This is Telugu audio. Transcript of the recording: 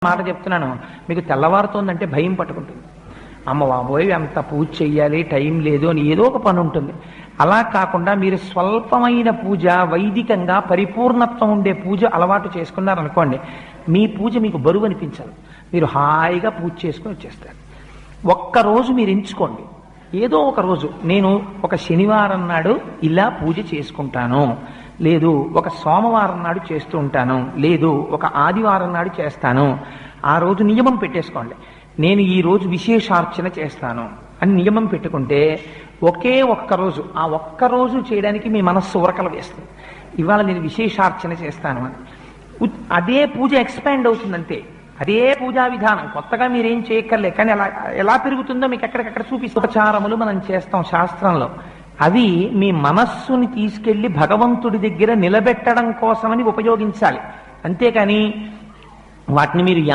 మాట చెప్తున్నాను, మీకు తెల్లవారుతోందంటే భయం పట్టుకుంటుంది. అమ్మ బాబోయ్ అంత పూజ చెయ్యాలి, టైం లేదు అని ఏదో ఒక పని ఉంటుంది. అలా కాకుండా మీరు స్వల్పమైన పూజ, వైదికంగా పరిపూర్ణత్వం ఉండే పూజ అలవాటు చేసుకున్నారనుకోండి, మీ పూజ మీకు బరువు అనిపించాలి. మీరు హాయిగా పూజ చేసుకుని వచ్చేస్తారు. ఒక్కరోజు మీరు ఎంచుకోండి, ఏదో ఒక రోజు నేను ఒక శనివారం నాడు ఇలా పూజ చేసుకుంటాను, లేదు ఒక సోమవారం నాడు చేస్తూ ఉంటాను, లేదు ఒక ఆదివారం నాడు చేస్తాను. ఆ రోజు నియమం పెట్టేసుకోండి, నేను ఈ రోజు విశేషార్చన చేస్తాను అని నియమం పెట్టుకుంటే ఒకే ఒక్కరోజు, ఆ ఒక్కరోజు చేయడానికి మీ మనస్సు ఉరకలు వేస్తుంది. ఇవాళ నేను విశేషార్చన చేస్తాను అని అదే పూజ ఎక్స్పాండ్ అవుతుందంటే, అదే పూజా విధానం కొత్తగా మీరేం చేయక్కర్లే. కానీ అలా ఎలా పెరుగుతుందో మీకు ఎక్కడికక్కడ చూపిస్తూ ఉపచారములు మనం చేస్తాం శాస్త్రంలో. అవి మీ మనస్సుని తీసుకెళ్లి భగవంతుడి దగ్గర నిలబెట్టడం కోసమని ఉపయోగించాలి. అంతేకాని వాటిని మీరు